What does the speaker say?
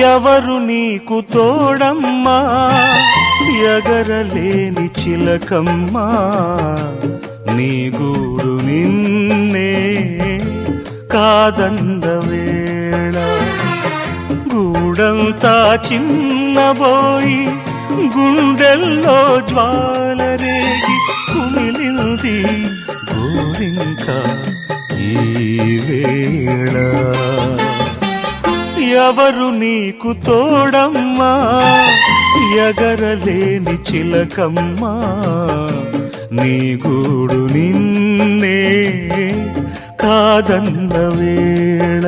ఎవరు నీకు తోడమ్మా ఎగరలేని చిలకమ్మా నీ గూడు నిన్నే కాదన్న వేళ గూడంతా చిన్నబోయి గుండెల్లో జ్వాలరేగి కుమిలింది గోరింక ఈ వేళ ఎవరు నీకు తోడమ్మా ఎగరలేని చిలకమ్మా నీ గూడు నిన్నే కాదన్న వేళ